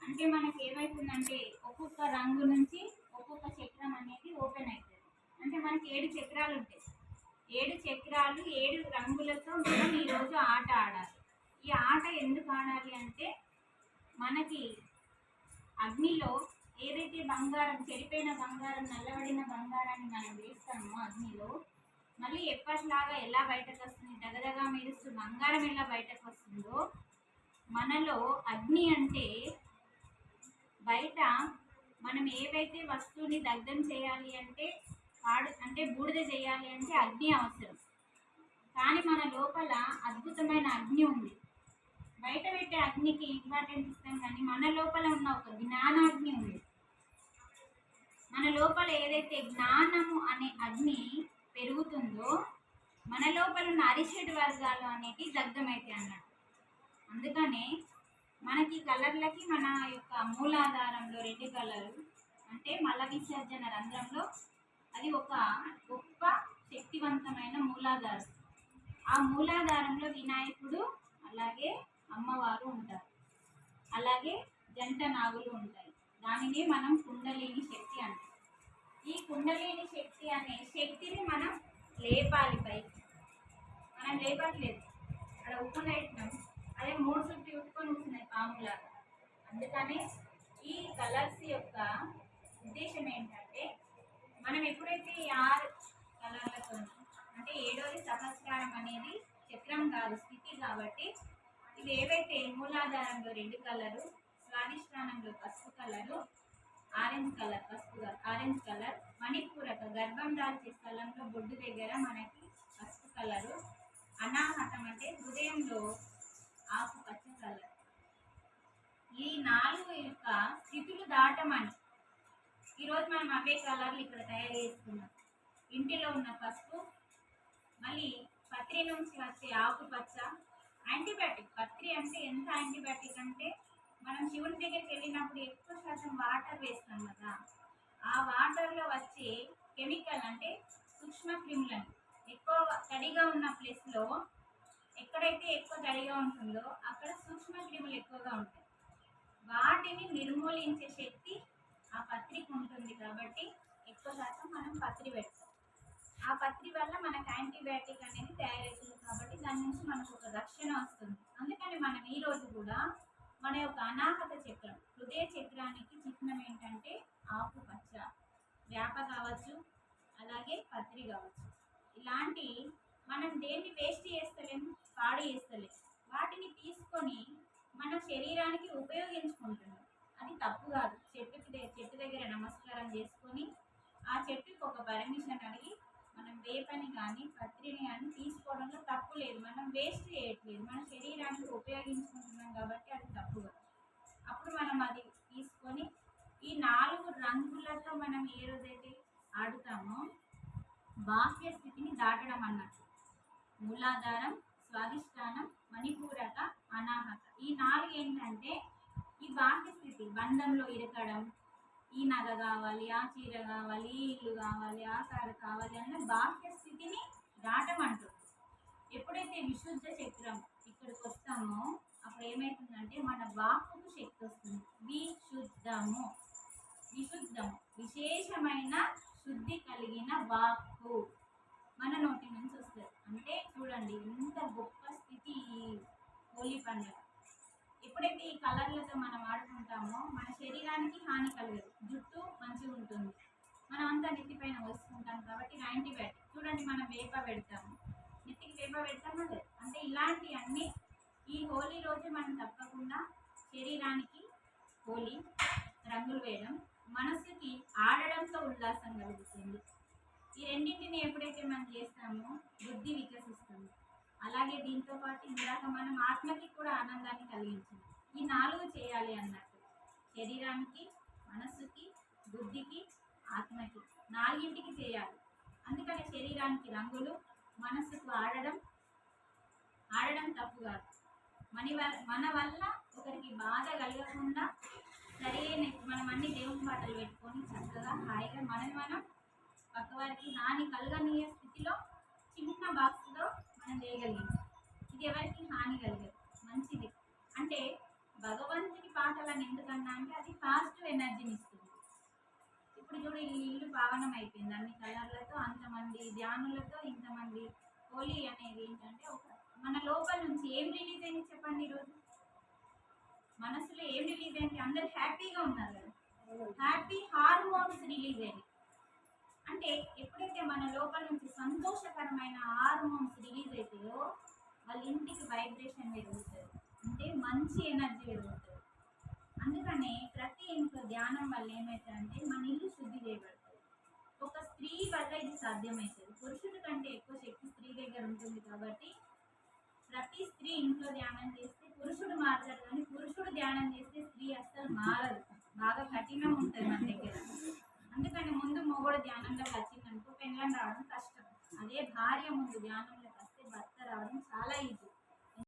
అంటే మనకి ఏమవుతుందంటే ఒక్కొక్క రంగు నుంచి ఒక్కొక్క చక్రం అనేది ఓపెన్ అవుతుంది. అంటే మనకి 7 చక్రాలు ఉంటాయి. 7 చక్రాలు 7 రంగులతో మనం ఈరోజు ఆట ఆడాలి. ఈ ఆట ఎందుకు ఆడాలి అంటే మనకి అగ్నిలో ఏదైతే బంగారం, చెడిపోయిన బంగారం, నల్లబడిన బంగారాన్ని మనం వేస్తామో అగ్నిలో, మళ్ళీ ఎప్పటిలాగా ఎలా బయటకు వస్తుంది, దగదగా మెరుస్తూ బంగారం ఎలా బయటకు వస్తుందో, మనలో అగ్ని అంటే బయట మనం ఏవైతే వస్తువుని దగ్ధం చేయాలి అంటే బూడిద చేయాలి అంటే అగ్ని అవసరం. కానీ మన లోపల అద్భుతమైన అగ్ని ఉంది. బయట పెట్టే అగ్నికి ఇంపార్టెంట్ ఇస్తాం, కానీ మన లోపల ఉన్న ఒక జ్ఞానాగ్ని ఉంది. మన లోపల ఏదైతే జ్ఞానము అనే అగ్ని పెరుగుతుందో మన లోపల ఉన్న అరిషడ్ వర్గాలు అనేవి దగ్ధమైతాయి అన్నట్టు. అందుకనే మనకి కలర్లకి మన యొక్క మూలాధారంలో 2 కలర్లు అంటే మల విసర్జన రంధ్రంలో అది ఒక గొప్ప శక్తివంతమైన మూలాధారం. ఆ మూలాధారంలో వినాయకుడు అలాగే అమ్మవారు ఉంటారు, అలాగే జంట నాగులు ఉంటాయి. దానినే మనం కుండలిని శక్తి అంటాం. ఈ కుండలిని శక్తి అనే శక్తిని మనం లేపాలి పైకి. మనం లేపట్లేదు, అక్కడ ఉప్పునైతున్నాం, అదే 3 చుట్టూ ఉప్పుకొని కూర్చున్నాయి పాములాగా. అందుకనే ఈ కలర్స్ యొక్క ఉద్దేశం ఏంటంటే మనం ఎప్పుడైతే ఈ 6 కలర్లతో అంటే 7వది సహస్రారం అనేది చక్రం కాదు, స్థితి. కాబట్టి ఇవి ఏవైతే మూలాధారంలో 2 కలరు, స్వాధిష్టానంలో పసుపు కలరు, ఆరెంజ్ కలర్, మణిపూరక గర్భం దాల్చే స్థలంలో బొడ్డు దగ్గర మనకి పసుపు కలరు, అనాహతం అంటే హృదయంలో ఆకుపచ్చ కలర్. ఈ 4 యొక్క స్థితులు దాటమని ఈరోజు మనం అవే కలర్లు ఇక్కడ తయారు చేసుకున్నాం. ఇంటిలో ఉన్న పసుపు, మళ్ళీ పత్రి నుంచి వచ్చే ఆకుపచ్చ, యాంటీబయాటిక్. పత్రి అంటే ఎంత యాంటీబయాటిక్ అంటే మనం శివుని దగ్గరికి వెళ్ళినప్పుడు ఎక్కువ శాతం వాటర్ వేస్తాం కదా, ఆ వాటర్లో వచ్చే కెమికల్ అంటే సూక్ష్మ క్రిములను ఎక్కువ తడిగా ఉన్న ప్లేస్లో ఎక్కడైతే ఎక్కువ తడిగా ఉంటుందో అక్కడ సూక్ష్మ క్రిములు ఎక్కువగా ఉంటాయి. వాటిని నిర్మూలించే శక్తి ఆ పత్రికి ఉంటుంది. కాబట్టి ఎక్కువ శాతం మనం పత్రి పెడతాం. ఆ పత్రి వల్ల మనకు యాంటీబయాటిక్ అనేది తయారవుతుంది. కాబట్టి దాని నుంచి మనకు ఒక రక్షణ వస్తుంది. అందుకని మనం ఈరోజు కూడా మన యొక్క అనాహత చక్రం, హృదయ చక్రానికి చిహ్నం ఏంటంటే ఆకుపచ్చ. వేప కావచ్చు, అలాగే పత్రి కావచ్చు. ఇలాంటి మనం దేన్ని వేస్ట్ చేస్తలేము, పాడు చేస్తలేము. వాటిని తీసుకొని మన శరీరానికి ఉపయోగించుకుంటున్నాం. అది తప్పు కాదు. చెట్టు దగ్గర నమస్కారం చేసుకొని ఆ చెట్టుకి ఒక పర్మిషన్ అడిగి మనం వేపని కానీ పత్రిని కానీ తీసుకోవడంలో తప్పు లేదు. మనం వేస్ట్ చేయట్లేదు, మన శరీరానికి ఉపయోగించుకుంటున్నాం కాబట్టి అది తప్పు కాదు. అప్పుడు మనం అది తీసుకొని ఈ 4 రంగులతో మనం ఏ రోజైతే ఆడుతామో బాహ్య స్థితిని దాటడం అన్నట్టు. మూలాధారం, స్వాధిష్టానం, మణిపూరక, అనాహత. ఈ 4 ఏంటంటే ఈ బాహ్య స్థితి. బంధంలో ఇరకడం, ఈ నగ కావాలి, ఆ చీర కావాలి, ఈ ఇల్లు కావాలి, ఆ కారు కావాలి అన్న బాహ్య స్థితిని దాటమంటుంది. ఎప్పుడైతే విశుద్ధ చక్రం ఇక్కడికి వస్తామో అప్పుడు ఏమవుతుందంటే మన వాక్కుకు శక్తి వస్తుంది. విశుద్ధము విశేషమైన శుద్ధి కలిగిన వాక్కు మన నోటి నుంచి వస్తుంది. అంటే చూడండి ఎంత గొప్ప స్థితి ఈ హోలీ పండుగ. ఎప్పుడైతే ఈ కలర్లతో మనం ఆడుకుంటామో మన శరీరానికి హాని కలగదు, జుట్టు మంచిగా ఉంటుంది, మనం అంతా నెత్తిపైన వస్తుంటాం. కాబట్టి యాంటీబయాటిక్. చూడండి మనం వేప పెడతాము, నెత్తికి వేప పెడతామో లేదు. అంటే ఇలాంటి అన్నీ ఈ హోలీ రోజు మనం తప్పకుండా శరీరానికి హోలీ రంగులు వేయడం, మనసుకి ఆడడంతో ఉల్లాసం కలుగుతుంది. ఈ రెండింటిని ఎప్పుడైతే మనం చేస్తామో బుద్ధి వికసిస్తుంది. అలాగే దీంతో పాటు ఇందాక మనం ఆత్మకి కూడా ఆనందాన్ని కలిగించింది. ఈ 4 చేయాలి అన్నట్టు. శరీరానికి, మనస్సుకి, బుద్ధికి, ఆత్మకి 4ంటికి చేయాలి. అందుకని శరీరానికి రంగులు, మనస్సుకు ఆడడం తప్పు కాదు. మన వల్ల ఒకరికి బాధ కలగకుండా సరైన మనం అన్ని దేవుని పాటలు పెట్టుకొని చక్కగా హాయిగా మనం పక్కవారికి హాని కలగనీయ స్థితిలో చిన్న బాక్స్లో మనం చేయగలిగాం. ఇది ఎవరికి హాని కలగదు, మంచిది. అంటే భగవంతుని పాటలు అని ఎందుకన్నా అంటే అది పాజిటివ్ ఎనర్జీని ఇస్తుంది. ఇప్పుడు చూడు ఈ ఇల్లు పావనం అయిపోయింది అన్ని కలర్లతో, అంతమంది ధ్యానులతో, ఇంతమంది. హోలీ అనేది ఏంటంటే ఒక మన లోపల నుంచి ఏం రిలీజ్ అయింది చెప్పండి ఈరోజు? మనసులో ఏం రిలీజ్ అయింది? అందరు హ్యాపీగా ఉన్నారు కదా, హ్యాపీ హార్మోన్స్ రిలీజ్ అయ్యాయి. అంటే ఎప్పుడైతే మన లోపల నుంచి సంతోషకరమైన హార్మోన్స్ రిలీజ్ అవుతాయో వాళ్ళ ఇంటికి వైబ్రేషన్ పెరుగుతుంది, అంటే మంచి ఎనర్జీ పెరుగుతుంది. అందుకనే ప్రతి ఇంట్లో ధ్యానం వల్ల ఏమవుతుందంటే మన ఇల్లు శుద్ధి చేయబడుతుంది. ఒక స్త్రీ వల్ల ఇది సాధ్యమవుతుంది. పురుషుడి కంటే ఎక్కువ శక్తి స్త్రీ దగ్గర ఉంటుంది కాబట్టి ప్రతి స్త్రీ ఇంట్లో ధ్యానం చేస్తే పురుషుడు మారుతాడు, కానీ పురుషుడు ధ్యానం చేస్తే స్త్రీ అస్సలు మారదు, బాగా కఠినం ఉంటుంది మన దగ్గర. అందుకని ముందు మొగుడు ధ్యానంలోకి వచ్చిందనుకో పెళ్ళని రావడం కష్టం. అదే భార్య ముందు ధ్యానంలోకి వస్తే భర్త రావడం చాలా ఈజీ.